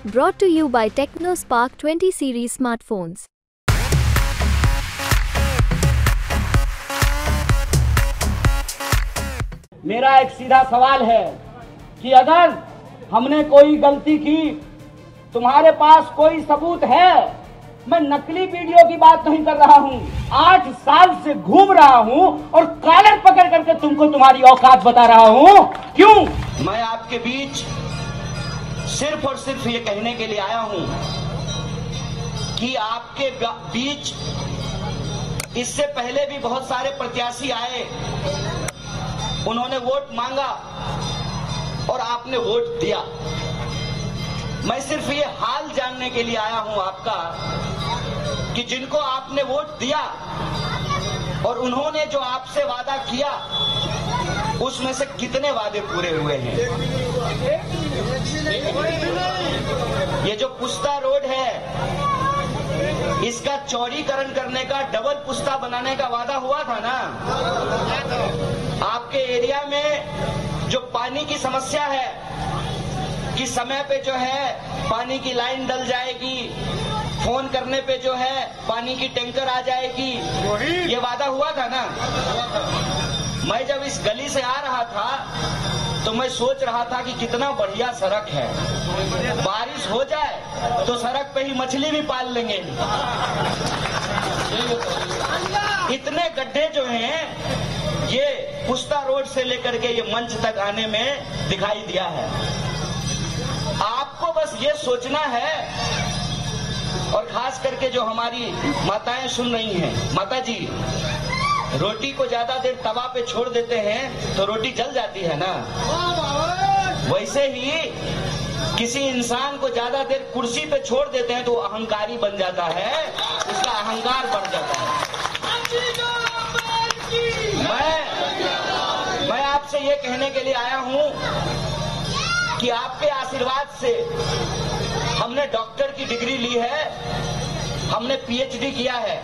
Brought to you by TechnoSpark 20 series smartphones. मेरा एक सीधा सवाल है कि अगर हमने कोई गलती की, तुम्हारे पास कोई सबूत है? मैं नकली वीडियो की बात नहीं कर रहा हूँ। 8 साल से घूम रहा हूँ और कॉलर पकड़ करके तुमको तुम्हारी औकात बता रहा हूँ। क्यों? मैं आपके बीच सिर्फ और सिर्फ ये कहने के लिए आया हूँ कि आपके बीच इससे पहले भी बहुत सारे प्रत्याशी आए, उन्होंने वोट मांगा और आपने वोट दिया। मैं सिर्फ ये हाल जानने के लिए आया हूं आपका कि जिनको आपने वोट दिया और उन्होंने जो आपसे वादा किया, उसमें से कितने वादे पूरे हुए हैं? ये जो पुस्ता रोड है, इसका चौड़ीकरण करने का, डबल पुस्ता बनाने का वादा हुआ था ना? आपके एरिया में जो पानी की समस्या है कि समय पे जो है पानी की लाइन डल जाएगी, फोन करने पे जो है पानी की टैंकर आ जाएगी, ये वादा हुआ था ना? मैं जब इस गली से आ रहा था तो मैं सोच रहा था कि कितना बढ़िया सड़क है, बारिश हो जाए तो सड़क पे ही मछली भी पाल लेंगे। इतने गड्ढे जो हैं ये पुस्ता रोड से लेकर के ये मंच तक आने में दिखाई दिया है। आपको बस ये सोचना है, और खास करके जो हमारी माताएं सुन रही हैं, माता जी, रोटी को ज्यादा देर तवा पे छोड़ देते हैं तो रोटी जल जाती है ना? वैसे ही किसी इंसान को ज्यादा देर कुर्सी पे छोड़ देते हैं तो वो अहंकारी बन जाता है, उसका अहंकार बढ़ जाता है। मैं आपसे ये कहने के लिए आया हूं कि आपके आशीर्वाद से हमने डॉक्टर की डिग्री ली है, हमने पीएचडी किया है।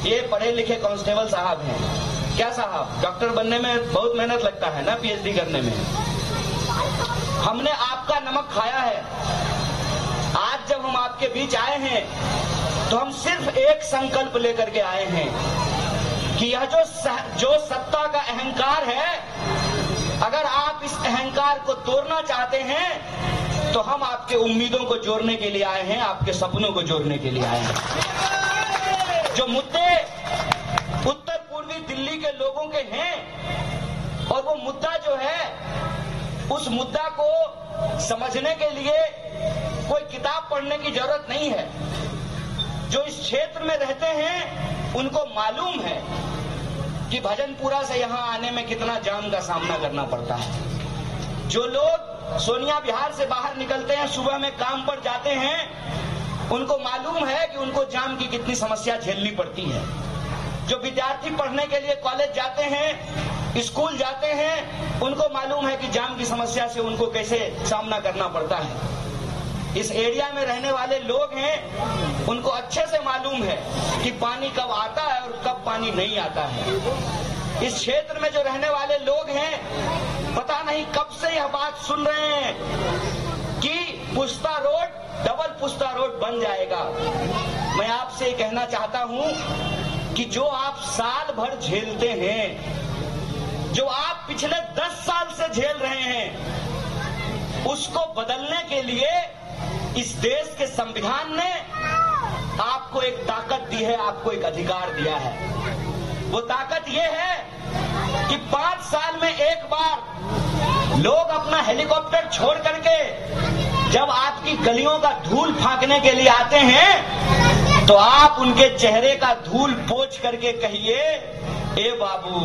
ये पढ़े लिखे कांस्टेबल साहब हैं। क्या साहब, डॉक्टर बनने में बहुत मेहनत लगता है ना, पीएचडी करने में। हमने आपका नमक खाया है। आज जब हम आपके बीच आए हैं तो हम सिर्फ एक संकल्प लेकर के आए हैं कि यह जो सत्ता का अहंकार है, अगर आप इस अहंकार को तोड़ना चाहते हैं तो हम आपके उम्मीदों को जोड़ने के लिए आए हैं, आपके सपनों को जोड़ने के लिए आए हैं। जो मुद्दे उत्तर पूर्वी दिल्ली के लोगों के हैं, और वो मुद्दा जो है, उस मुद्दा को समझने के लिए कोई किताब पढ़ने की जरूरत नहीं है। जो इस क्षेत्र में रहते हैं उनको मालूम है कि भजनपुरा से यहां आने में कितना जाम का सामना करना पड़ता है। जो लोग सोनिया विहार से बाहर निकलते हैं, सुबह में काम पर जाते हैं, उनको मालूम है कि उनको जाम की कितनी समस्या झेलनी पड़ती है। जो विद्यार्थी पढ़ने के लिए कॉलेज जाते हैं, स्कूल जाते हैं, उनको मालूम है कि जाम की समस्या से उनको कैसे सामना करना पड़ता है। इस एरिया में रहने वाले लोग हैं, उनको अच्छे से मालूम है कि पानी कब आता है और कब पानी नहीं आता है। इस क्षेत्र में जो रहने वाले लोग हैं, पता नहीं कब से यह बात सुन रहे हैं कि पुस्ता रोड, डबल पुस्ता रोड बन जाएगा। मैं आपसे कहना चाहता हूं कि जो आप साल भर झेलते हैं, जो आप पिछले 10 साल से झेल रहे हैं, उसको बदलने के लिए इस देश के संविधान ने आपको एक ताकत दी है, आपको एक अधिकार दिया है। वो ताकत ये है कि 5 साल में एक बार लोग अपना हेलीकॉप्टर छोड़ करके जब आपकी गलियों का धूल फांकने के लिए आते हैं तो आप उनके चेहरे का धूल पोंछ करके कहिए, ए बाबू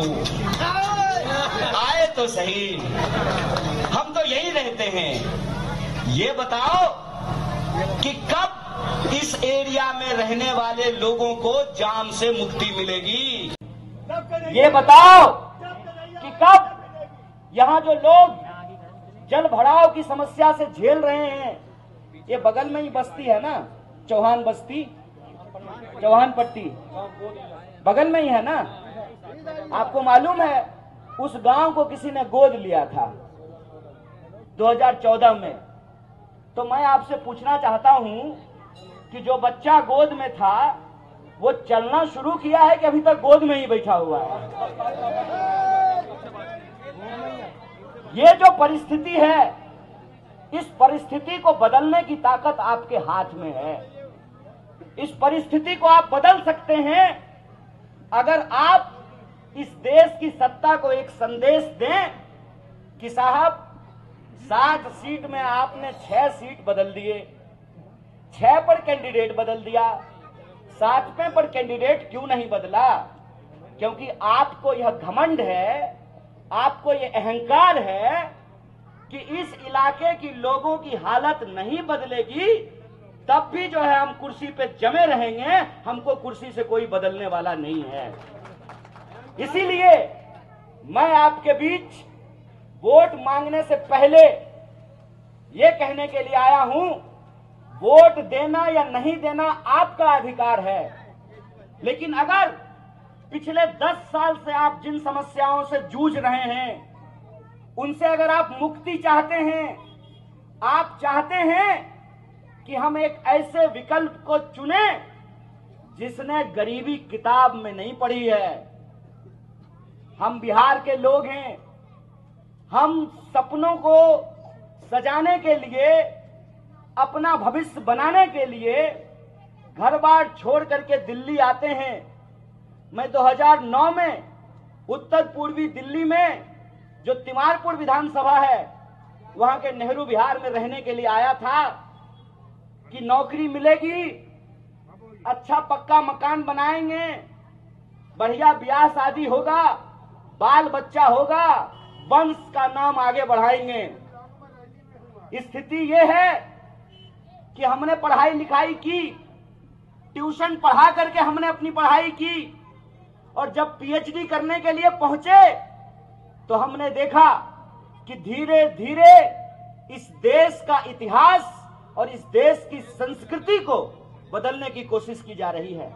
आए तो सही, हम तो यही रहते हैं। ये बताओ कि कब इस एरिया में रहने वाले लोगों को जाम से मुक्ति मिलेगी? ये बताओ कि कब यहाँ जो लोग जल भराव की समस्या से झेल रहे हैं, ये बगल में ही बस्ती है ना, चौहान बस्ती, चौहान पट्टी बगल में ही है ना। आपको मालूम है उस गांव को किसी ने गोद लिया था 2014 में। तो मैं आपसे पूछना चाहता हूं कि जो बच्चा गोद में था वो चलना शुरू किया है कि अभी तक गोद में ही बैठा हुआ है? ये जो परिस्थिति है, इस परिस्थिति को बदलने की ताकत आपके हाथ में है। इस परिस्थिति को आप बदल सकते हैं अगर आप इस देश की सत्ता को एक संदेश दें कि साहब 7 सीट में आपने 6 सीट बदल दिए, 6 पर कैंडिडेट बदल दिया, 7वें पर कैंडिडेट क्यों नहीं बदला? क्योंकि आपको यह घमंड है, आपको यह अहंकार है कि इस इलाके की लोगों की हालत नहीं बदलेगी तब भी जो है हम कुर्सी पे जमे रहेंगे, हमको कुर्सी से कोई बदलने वाला नहीं है। इसीलिए मैं आपके बीच वोट मांगने से पहले ये कहने के लिए आया हूं, वोट देना या नहीं देना आपका अधिकार है, लेकिन अगर पिछले 10 साल से आप जिन समस्याओं से जूझ रहे हैं उनसे अगर आप मुक्ति चाहते हैं, आप चाहते हैं कि हम एक ऐसे विकल्प को चुने जिसने गरीबी किताब में नहीं पढ़ी है। हम बिहार के लोग हैं, हम सपनों को सजाने के लिए, अपना भविष्य बनाने के लिए घर बार छोड़ करके दिल्ली आते हैं। मैं 2009 में उत्तर पूर्वी दिल्ली में जो तिमारपुर विधानसभा है वहां के नेहरू विहार में रहने के लिए आया था कि नौकरी मिलेगी, अच्छा पक्का मकान बनाएंगे, बढ़िया ब्याह शादी होगा, बाल बच्चा होगा, वंश का नाम आगे बढ़ाएंगे। स्थिति यह है कि हमने पढ़ाई लिखाई की, ट्यूशन पढ़ा करके हमने अपनी पढ़ाई की, और जब पीएचडी करने के लिए पहुंचे तो हमने देखा कि धीरे धीरे इस देश का इतिहास और इस देश की संस्कृति को बदलने की कोशिश की जा रही है।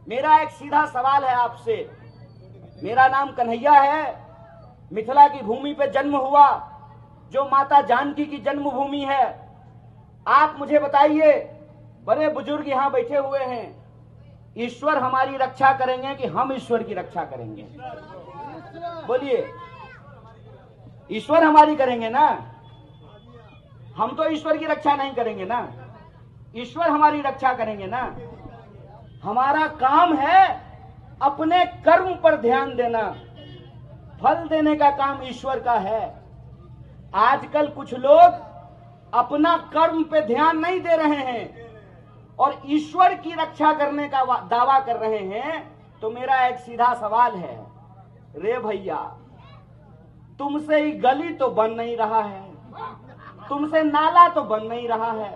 मेरा एक सीधा सवाल है आपसे। मेरा नाम कन्हैया है, मिथिला की भूमि पे जन्म हुआ, जो माता जानकी की जन्मभूमि है। आप मुझे बताइए, बड़े बुजुर्ग यहां बैठे हुए हैं, ईश्वर हमारी रक्षा करेंगे कि हम ईश्वर की रक्षा करेंगे? बोलिए, ईश्वर हमारी करेंगे ना? हम तो ईश्वर की रक्षा नहीं करेंगे ना, ईश्वर हमारी रक्षा करेंगे ना। हमारा काम है अपने कर्म पर ध्यान देना, फल देने का काम ईश्वर का है। आजकल कुछ लोग अपना कर्म पे ध्यान नहीं दे रहे हैं और ईश्वर की रक्षा करने का दावा कर रहे हैं। तो मेरा एक सीधा सवाल है, रे भैया, तुमसे ही गली तो बन नहीं रहा है, तुमसे नाला तो बन नहीं रहा है,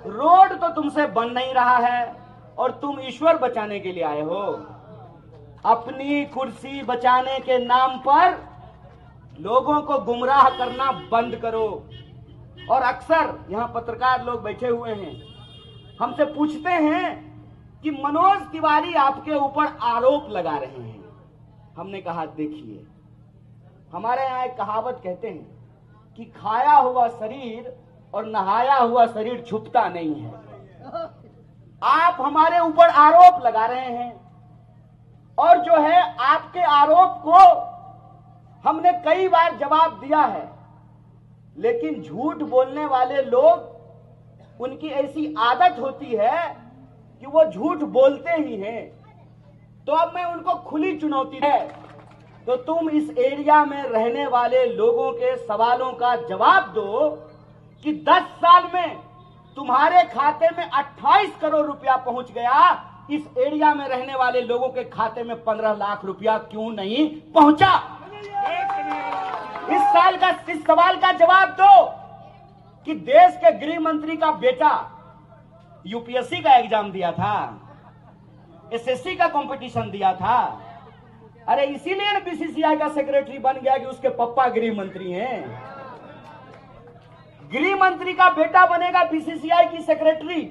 रोड तो तुमसे बन नहीं रहा है, और तुम ईश्वर बचाने के लिए आए हो। अपनी कुर्सी बचाने के नाम पर लोगों को गुमराह करना बंद करो। और अक्सर यहां पत्रकार लोग बैठे हुए हैं, हमसे पूछते हैं कि मनोज तिवारी आपके ऊपर आरोप लगा रहे हैं। हमने कहा, देखिए, हमारे यहाँ एक कहावत कहते हैं कि खाया हुआ शरीर और नहाया हुआ शरीर छुपता नहीं है। आप हमारे ऊपर आरोप लगा रहे हैं और जो है आपके आरोप को हमने कई बार जवाब दिया है, लेकिन झूठ बोलने वाले लोग, उनकी ऐसी आदत होती है कि वो झूठ बोलते ही हैं। तो अब मैं उनको खुली चुनौती है, तो तुम इस एरिया में रहने वाले लोगों के सवालों का जवाब दो कि 10 साल में तुम्हारे खाते में 28 करोड़ रुपया पहुंच गया, इस एरिया में रहने वाले लोगों के खाते में 15 लाख रुपया क्यों नहीं पहुंचा? इस सवाल का जवाब दो कि देश के गृह मंत्री का बेटा यूपीएससी का एग्जाम दिया था, एसएससी का कंपटीशन दिया था। अरे इसीलिए बीसीसीआई का सेक्रेटरी बन गया कि उसके पापा गृह मंत्री हैं। गृह मंत्री का बेटा बनेगा बीसीसीआई की सेक्रेटरी,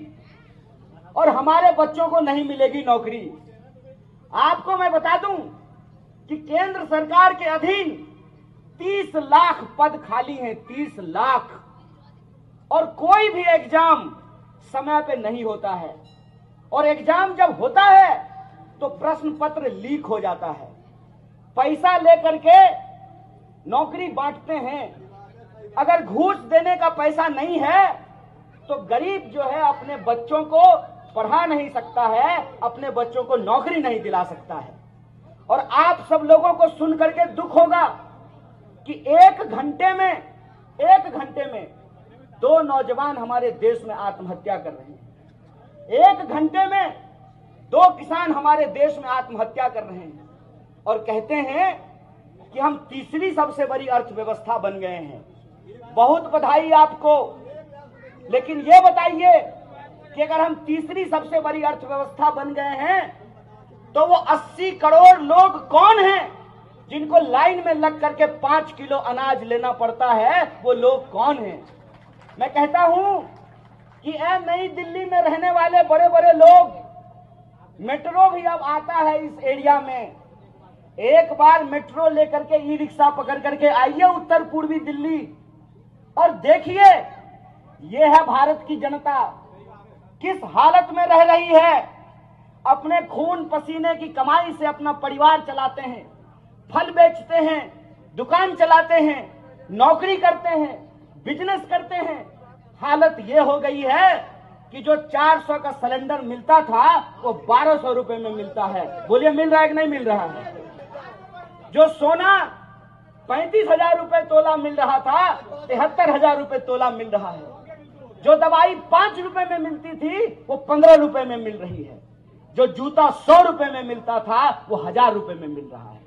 और हमारे बच्चों को नहीं मिलेगी नौकरी। आपको मैं बता दूं कि केंद्र सरकार के अधीन 30 लाख पद खाली हैं, 30 लाख। और कोई भी एग्जाम समय पे नहीं होता है, और एग्जाम जब होता है तो प्रश्न पत्र लीक हो जाता है। पैसा लेकर के नौकरी बांटते हैं। अगर घूस देने का पैसा नहीं है तो गरीब जो है अपने बच्चों को पढ़ा नहीं सकता है, अपने बच्चों को नौकरी नहीं दिला सकता है। और आप सब लोगों को सुन करके दुख होगा कि एक घंटे में 2 नौजवान हमारे देश में आत्महत्या कर रहे हैं। एक घंटे में 2 किसान हमारे देश में आत्महत्या कर रहे हैं और कहते हैं कि हम तीसरी सबसे बड़ी अर्थव्यवस्था बन गए हैं। बहुत बधाई आपको, लेकिन ये बताइए कि अगर हम तीसरी सबसे बड़ी अर्थव्यवस्था बन गए हैं तो वो 80 करोड़ लोग कौन हैं जिनको लाइन में लग करके 5 किलो अनाज लेना पड़ता है? वो लोग कौन हैं? मैं कहता हूं कि नई दिल्ली में रहने वाले बड़े बड़े लोग, मेट्रो भी अब आता है इस एरिया में। एक बार मेट्रो लेकर के ई रिक्शा पकड़ करके आइए उत्तर पूर्वी दिल्ली और देखिए ये है भारत की जनता किस हालत में रह रही है। अपने खून पसीने की कमाई से अपना परिवार चलाते हैं, फल बेचते हैं, दुकान चलाते हैं, नौकरी करते हैं, बिजनेस करते हैं। हालत ये हो गई है कि जो 400 का सिलेंडर मिलता था वो 1200 रुपए में मिलता है। बोलिए मिल रहा है कि नहीं मिल रहा है? जो सोना 35,000 रुपए तोला मिल रहा था 73,000 रुपए तोला मिल रहा है। जो दवाई 5 रुपए में मिलती थी वो 15 रुपए में मिल रही है। जो जूता 100 रुपए में मिलता था वो 1000 रुपए में मिल रहा है।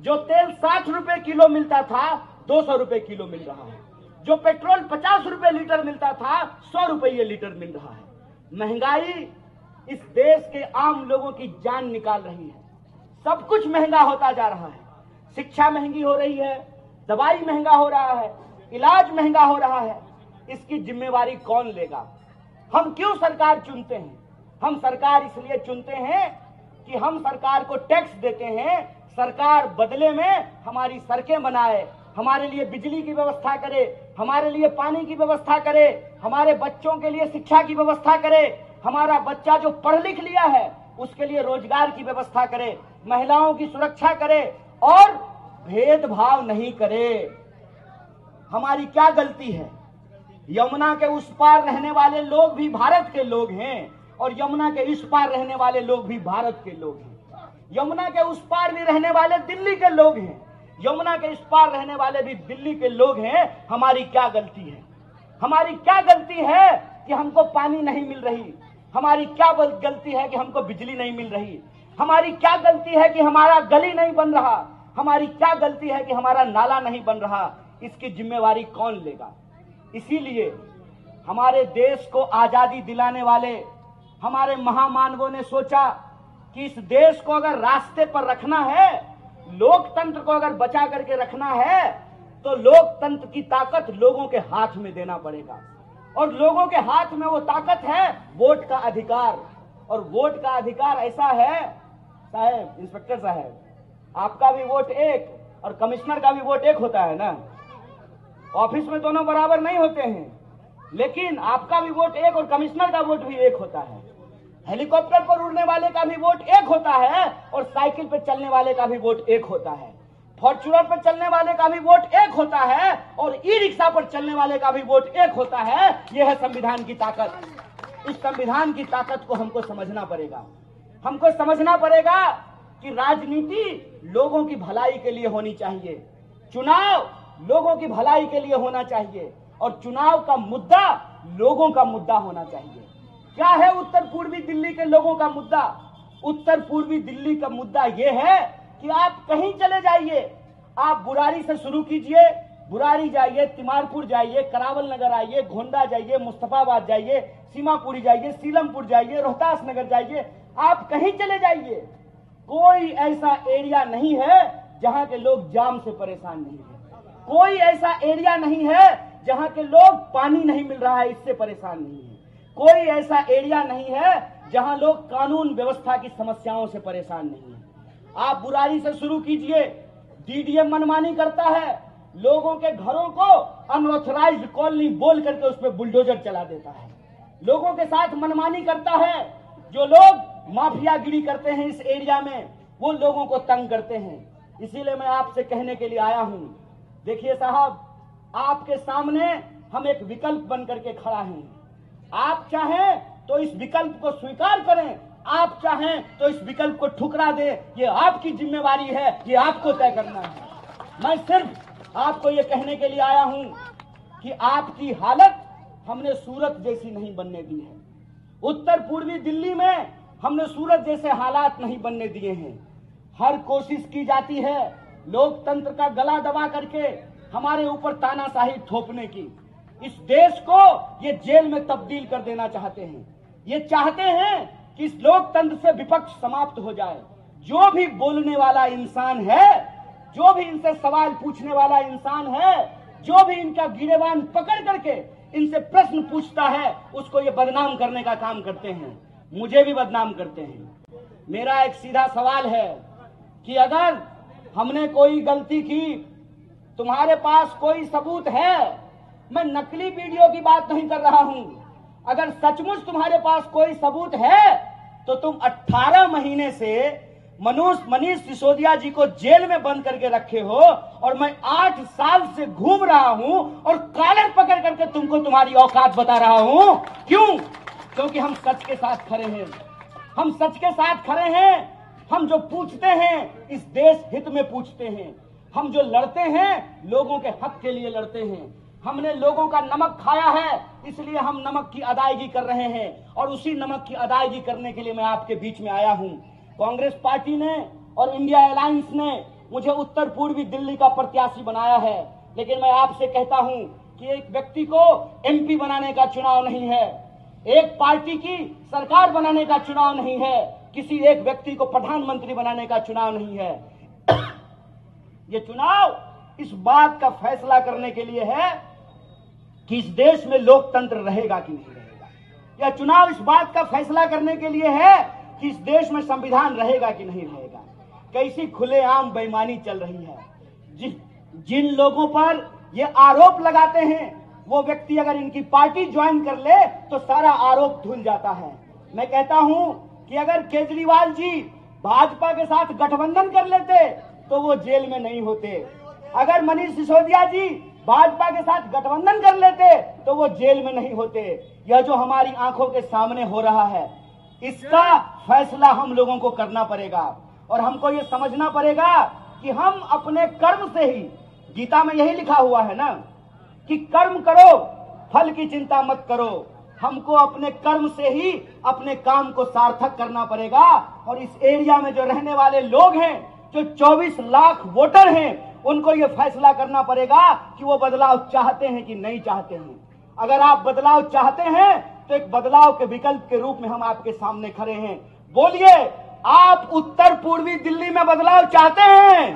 जो तेल 60 रुपए किलो मिलता था 200 रुपए किलो मिल रहा है। जो पेट्रोल 50 रुपए लीटर मिलता था 100 रुपए लीटर मिल रहा है। महंगाई इस देश के आम लोगों की जान निकाल रही है। सब कुछ महंगा होता जा रहा है। शिक्षा महंगी हो रही है, दवाई महंगा हो रहा है, इलाज महंगा हो रहा है। इसकी जिम्मेवारी कौन लेगा? हम क्यों सरकार चुनते हैं? हम सरकार इसलिए चुनते हैं कि हम सरकार को टैक्स देते हैं, सरकार बदले में हमारी सड़कें बनाए, हमारे लिए बिजली की व्यवस्था करे, हमारे लिए पानी की व्यवस्था करे, हमारे बच्चों के लिए शिक्षा की व्यवस्था करे, हमारा बच्चा जो पढ़ लिख लिया है उसके लिए रोजगार की व्यवस्था करे, महिलाओं की सुरक्षा करे और भेदभाव नहीं करे। हमारी क्या गलती है? यमुना के उस पार रहने वाले लोग भी भारत के लोग हैं और यमुना के इस पार रहने वाले लोग भी भारत के लोग हैं। यमुना के उस पार भी रहने वाले दिल्ली के लोग हैं, यमुना के इस पार रहने वाले भी दिल्ली के लोग हैं। हमारी क्या गलती है? हमारी क्या गलती है कि हमको पानी नहीं मिल रही? हमारी क्या गलती है कि हमको बिजली नहीं मिल रही? हमारी क्या गलती है कि हमारा गली नहीं बन रहा? हमारी क्या गलती है कि हमारा नाला नहीं बन रहा? इसकी जिम्मेवारी कौन लेगा? इसीलिए हमारे देश को आजादी दिलाने वाले हमारे महामानवों ने सोचा कि इस देश को अगर रास्ते पर रखना है, लोकतंत्र को अगर बचा करके रखना है, तो लोकतंत्र की ताकत लोगों के हाथ में देना पड़ेगा। और लोगों के हाथ में वो ताकत है वोट का अधिकार। और वोट का अधिकार ऐसा है, साहब इंस्पेक्टर साहब, आपका भी वोट एक और कमिश्नर का भी वोट एक होता है ना। ऑफिस में दोनों बराबर नहीं होते हैं, लेकिन आपका भी वोट एक और कमिश्नर का वोट भी एक होता है। हेलीकॉप्टर पर उड़ने वाले का भी वोट एक होता है और साइकिल पर चलने वाले का भी वोट एक होता है। फॉर्च्यूनर पर चलने वाले का भी वोट एक होता है और ई रिक्शा पर चलने वाले का भी वोट एक होता है। यह है संविधान की ताकत। इस संविधान की ताकत को हमको समझना पड़ेगा। हमको समझना पड़ेगा कि राजनीति लोगों की भलाई के लिए होनी चाहिए, चुनाव लोगों की भलाई के लिए होना चाहिए और चुनाव का मुद्दा लोगों का मुद्दा होना चाहिए। क्या है उत्तर पूर्वी दिल्ली के लोगों का मुद्दा? उत्तर पूर्वी दिल्ली का मुद्दा यह है कि आप कहीं चले जाइए, आप बुरारी से शुरू कीजिए, बुरारी जाइए, तिमारपुर जाइए, करावल नगर आइए, गोंडा जाइए, मुस्तफाबाद जाइए, सीमापुरी जाइए, सीलमपुर जाइए, रोहतास नगर जाइए, आप कहीं चले जाइए, कोई ऐसा एरिया नहीं है जहां के लोग जाम से परेशान नहीं है। कोई ऐसा एरिया नहीं है जहां के लोग पानी नहीं मिल रहा है इससे परेशान नहीं है। कोई ऐसा एरिया नहीं है जहां लोग कानून व्यवस्था की समस्याओं से परेशान नहीं है। आप बुरारी से शुरू कीजिए, डीडीएम मनमानी करता है, लोगों के घरों को अनऑथराइज्ड कॉलोनी बोल करके उस पर बुलडोजर चला देता है, लोगों के साथ मनमानी करता है। जो लोग माफियागिरी करते हैं इस एरिया में, वो लोगों को तंग करते हैं। इसीलिए मैं आपसे कहने के लिए आया हूं, देखिए साहब, आपके सामने हम एक विकल्प बन करके खड़ा हैं। आप चाहें तो इस विकल्प को स्वीकार करें, आप चाहें तो इस विकल्प को ठुकरा दें, ये आपकी जिम्मेवारी है, ये आपको तय करना है। मैं सिर्फ आपको ये कहने के लिए आया हूं कि आपकी हालत हमने सूरत जैसी नहीं बनने दी है। उत्तर पूर्वी दिल्ली में हमने सूरत जैसे हालात नहीं बनने दिए हैं। हर कोशिश की जाती है लोकतंत्र का गला दबा करके हमारे ऊपर तानाशाही थोपने की। इस देश को ये जेल में तब्दील कर देना चाहते हैं। ये चाहते हैं कि इस लोकतंत्र से विपक्ष समाप्त हो जाए। जो भी बोलने वाला इंसान है, जो भी इनसे सवाल पूछने वाला इंसान है, जो भी इनका गिरेबान पकड़ करके इनसे प्रश्न पूछता है, उसको ये बदनाम करने का काम करते हैं, मुझे भी बदनाम करते हैं। मेरा एक सीधा सवाल है कि अगर हमने कोई गलती की, तुम्हारे पास कोई सबूत है, मैं नकली वीडियो की बात नहीं कर रहा हूं, अगर सचमुच तुम्हारे पास कोई सबूत है तो तुम 18 महीने से मनीष सिसोदिया जी को जेल में बंद करके रखे हो और मैं 8 साल से घूम रहा हूं और कॉलर पकड़ करके तुमको तुम्हारी औकात बता रहा हूं। क्यों? क्योंकि हम सच के साथ खड़े हैं, हम सच के साथ खड़े हैं। हम जो पूछते हैं इस देश हित में पूछते हैं, हम जो लड़ते हैं लोगों के हक के लिए लड़ते हैं। हमने लोगों का नमक खाया है, इसलिए हम नमक की अदायगी कर रहे हैं और उसी नमक की अदायगी करने के लिए मैं आपके बीच में आया हूं। कांग्रेस पार्टी ने और इंडिया अलायंस ने मुझे उत्तर पूर्वी दिल्ली का प्रत्याशी बनाया है, लेकिन मैं आपसे कहता हूं कि एक व्यक्ति को एमपी बनाने का चुनाव नहीं है, एक पार्टी की सरकार बनाने का चुनाव नहीं है, किसी एक व्यक्ति को प्रधानमंत्री बनाने का चुनाव नहीं है। ये चुनाव इस बात का फैसला करने के लिए है कि इस देश में लोकतंत्र रहेगा कि नहीं रहेगा। यह चुनाव इस बात का फैसला करने के लिए है कि इस देश में संविधान रहेगा कि नहीं रहेगा। कैसी खुलेआम बेईमानी चल रही है। जिन लोगों पर ये आरोप लगाते हैं वो व्यक्ति अगर इनकी पार्टी ज्वाइन कर ले तो सारा आरोप धुल जाता है। मैं कहता हूं कि अगर केजरीवाल जी भाजपा के साथ गठबंधन कर लेते तो वो जेल में नहीं होते, अगर मनीष सिसोदिया जी भाजपा के साथ गठबंधन कर लेते तो वो जेल में नहीं होते। यह जो हमारी आंखों के सामने हो रहा है, इसका फैसला हम लोगों को करना पड़ेगा और हमको ये समझना पड़ेगा कि हम अपने कर्म से ही, गीता में यही लिखा हुआ है ना कि कर्म करो फल की चिंता मत करो। हमको अपने कर्म से ही अपने काम को सार्थक करना पड़ेगा। और इस एरिया में जो रहने वाले लोग हैं, जो 24 लाख वोटर हैं, उनको ये फैसला करना पड़ेगा कि वो बदलाव चाहते हैं कि नहीं चाहते हैं। अगर आप बदलाव चाहते हैं तो एक बदलाव के विकल्प के रूप में हम आपके सामने खड़े हैं। बोलिए, आप उत्तर पूर्वी दिल्ली में बदलाव चाहते हैं?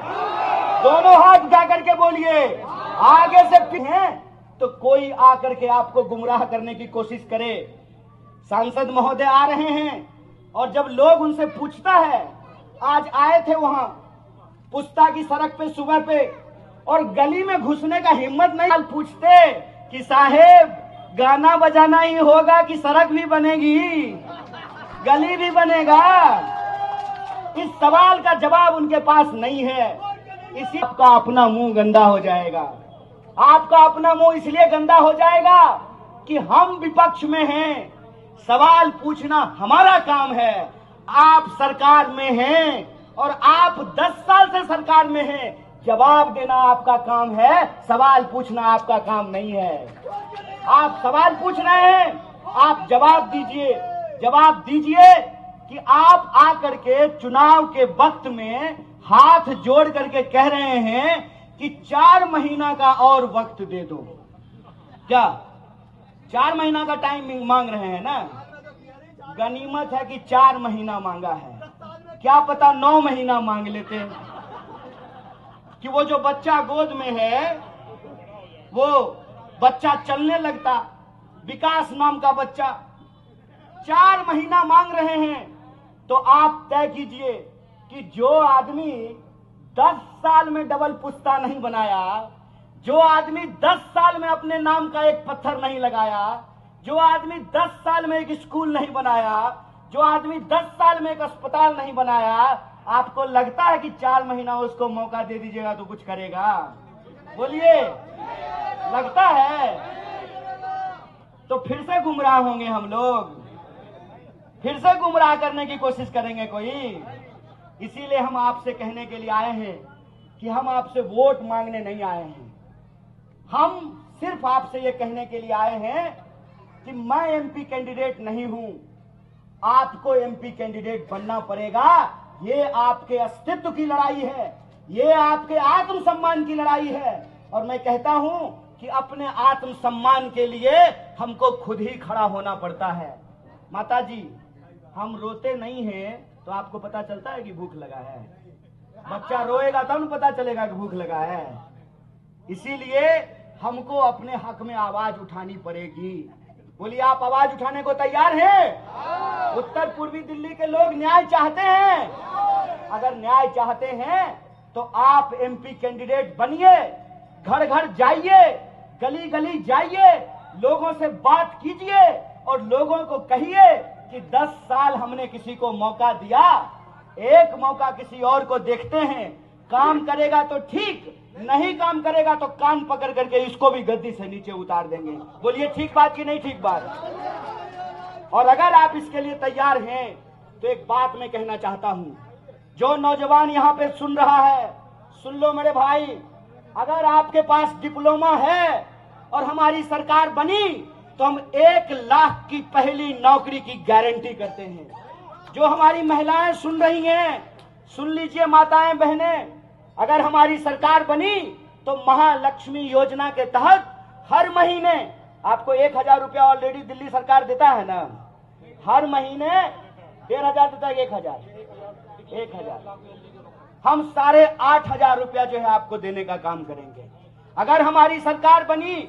दोनों हाथ उठा करके बोलिए। आगे से हैं तो कोई आकर के आपको गुमराह करने की कोशिश करे। सांसद महोदय आ रहे हैं और जब लोग उनसे पूछता है, आज आए थे वहां पुस्ता की सड़क पे सुबह पे और गली में घुसने का हिम्मत नहीं, पूछते कि साहेब गाना बजाना ही होगा कि सड़क भी बनेगी, गली भी बनेगा? इस सवाल का जवाब उनके पास नहीं है। इसी आपका अपना मुंह गंदा हो जाएगा। आपका अपना मुंह इसलिए गंदा हो जाएगा कि हम विपक्ष में हैं, सवाल पूछना हमारा काम है। आप सरकार में हैं और आप 10 साल से सरकार में हैं, जवाब देना आपका काम है, सवाल पूछना आपका काम नहीं है। आप सवाल पूछ रहे हैं, आप जवाब दीजिए। जवाब दीजिए कि आप आकर के चुनाव के वक्त में हाथ जोड़ करके कह रहे हैं कि 4 महीना का और वक्त दे दो। क्या 4 महीना का टाइम मांग रहे हैं ना? गनीमत है कि 4 महीना मांगा है, क्या पता 9 महीना मांग लेते कि वो जो बच्चा गोद में है वो बच्चा चलने लगता, विकास नाम का बच्चा। 4 महीना मांग रहे हैं तो आप तय कीजिए कि जो आदमी 10 साल में डबल पुश्ता नहीं बनाया, जो आदमी 10 साल में अपने नाम का एक पत्थर नहीं लगाया, जो आदमी 10 साल में एक स्कूल नहीं बनाया, जो आदमी 10 साल में एक अस्पताल नहीं बनाया, आपको लगता है कि 4 महीना उसको मौका दे दीजिएगा तो कुछ करेगा? बोलिए, लगता है? तो फिर से गुमराह होंगे हम लोग, फिर से गुमराह करने की कोशिश करेंगे कोई। इसीलिए हम आपसे कहने के लिए आए हैं कि हम आपसे वोट मांगने नहीं आए हैं, हम सिर्फ आपसे ये कहने के लिए आए हैं कि मैं एमपी कैंडिडेट नहीं हूं, आपको एमपी कैंडिडेट बनना पड़ेगा। ये आपके अस्तित्व की लड़ाई है, ये आपके आत्मसम्मान की लड़ाई है। और मैं कहता हूं कि अपने आत्मसम्मान के लिए हमको खुद ही खड़ा होना पड़ता है। माता जी, हम रोते नहीं हैं तो आपको पता चलता है कि भूख लगा है। बच्चा रोएगा तब न पता चलेगा कि भूख लगा है। इसीलिए हमको अपने हक में आवाज उठानी पड़ेगी। बोलिए, आप आवाज उठाने को तैयार हैं? उत्तर पूर्वी दिल्ली के लोग न्याय चाहते हैं। अगर न्याय चाहते हैं तो आप एमपी कैंडिडेट बनिए, घर घर जाइए, गली गली जाइए, लोगों से बात कीजिए और लोगों को कहिए कि 10 साल हमने किसी को मौका दिया, एक मौका किसी और को देखते हैं, काम करेगा तो ठीक, नहीं काम करेगा तो कान पकड़ करके इसको भी गद्दी से नीचे उतार देंगे। बोलिए, ठीक बात कि नहीं ठीक बात? और अगर आप इसके लिए तैयार हैं तो एक बात मैं कहना चाहता हूं, जो नौजवान यहां पे सुन रहा है, सुन लो मेरे भाई, अगर आपके पास डिप्लोमा है और हमारी सरकार बनी तो हम 1 लाख की पहली नौकरी की गारंटी करते हैं। जो हमारी महिलाएं सुन रही हैं, सुन लीजिए माताएं बहनें, अगर हमारी सरकार बनी तो महालक्ष्मी योजना के तहत हर महीने आपको 1000 रुपया ऑलरेडी दिल्ली सरकार देता है ना, हर महीने 1500 देता है, 1000 हम 8500 रुपया जो है आपको देने का काम करेंगे। अगर हमारी सरकार बनी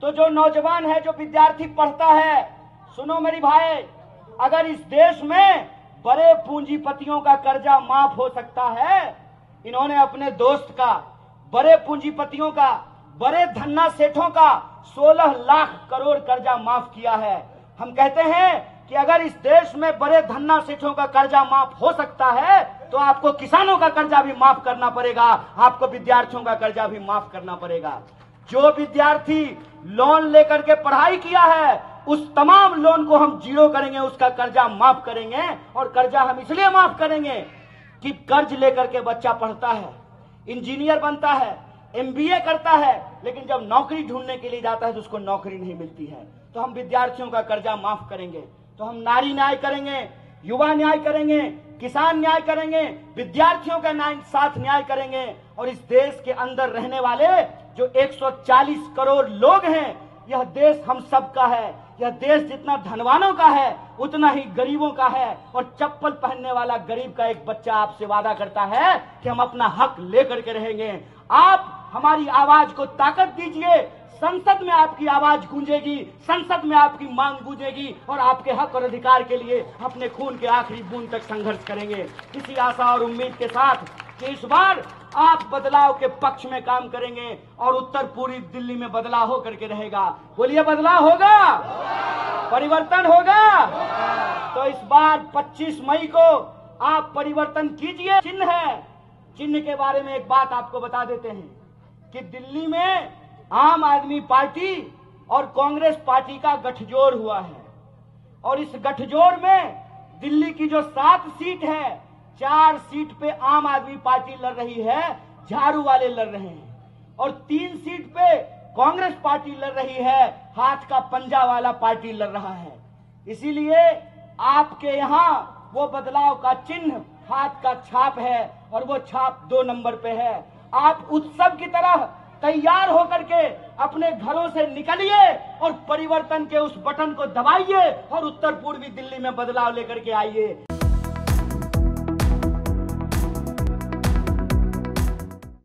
तो जो नौजवान है, जो विद्यार्थी पढ़ता है, सुनो मेरी भाई, अगर इस देश में बड़े पूंजीपतियों का कर्जा माफ हो सकता है, इन्होंने अपने दोस्त का, बड़े पूंजीपतियों का, बड़े धन्ना सेठों का 16 लाख करोड़ कर्जा माफ किया है। हम कहते हैं कि अगर इस देश में बड़े धन्ना सेठों का कर्जा माफ हो सकता है तो आपको किसानों का कर्जा भी माफ करना पड़ेगा, आपको विद्यार्थियों का कर्जा भी माफ करना पड़ेगा। जो विद्यार्थी लोन लेकर के पढ़ाई किया है उस तमाम लोन को हम जीरो करेंगे, उसका कर्जा माफ करेंगे। और कर्जा हम इसलिए माफ करेंगे कि कर्ज लेकर के बच्चा पढ़ता है, इंजीनियर बनता है, एमबीए करता है, लेकिन जब नौकरी ढूंढने के लिए जाता है तो उसको नौकरी नहीं मिलती है। तो हम विद्यार्थियों का कर्जा माफ करेंगे, तो हम नारी न्याय करेंगे, युवा न्याय करेंगे, किसान न्याय करेंगे, विद्यार्थियों का साथ न्याय करेंगे। और इस देश के अंदर रहने वाले जो 140 करोड़ लोग हैं, यह देश हम सबका है। यह देश जितना धनवानों का है उतना ही गरीबों का है। और चप्पल पहनने वाला गरीब का एक बच्चा आपसे वादा करता है कि हम अपना हक लेकर के रहेंगे। आप हमारी आवाज को ताकत दीजिए, संसद में आपकी आवाज गूंजेगी, संसद में आपकी मांग गूंजेगी और आपके हक और अधिकार के लिए अपने खून के आखिरी बूंद तक संघर्ष करेंगे। इसी आशा और उम्मीद के साथ कि इस बार आप बदलाव के पक्ष में काम करेंगे और उत्तर पूर्वी दिल्ली में बदलाव होकर के रहेगा। बोलिए, बदलाव होगा, परिवर्तन होगा। तो इस बार 25 मई को आप परिवर्तन कीजिए। चिन्ह है, चिन्ह के बारे में एक बात आपको बता देते हैं कि दिल्ली में आम आदमी पार्टी और कांग्रेस पार्टी का गठजोड़ हुआ है और इस गठजोड़ में दिल्ली की जो 7 सीट है, 4 सीट पे आम आदमी पार्टी लड़ रही है, झाड़ू वाले लड़ रहे हैं, और 3 सीट पे कांग्रेस पार्टी लड़ रही है, हाथ का पंजा वाला पार्टी लड़ रहा है। इसीलिए आपके यहाँ वो बदलाव का चिन्ह हाथ का छाप है और वो छाप 2 नंबर पे है। आप उत्सव की तरह तैयार होकर के अपने घरों से निकलिए और परिवर्तन के उस बटन को दबाइए और उत्तर पूर्वी दिल्ली में बदलाव लेकर के आइए।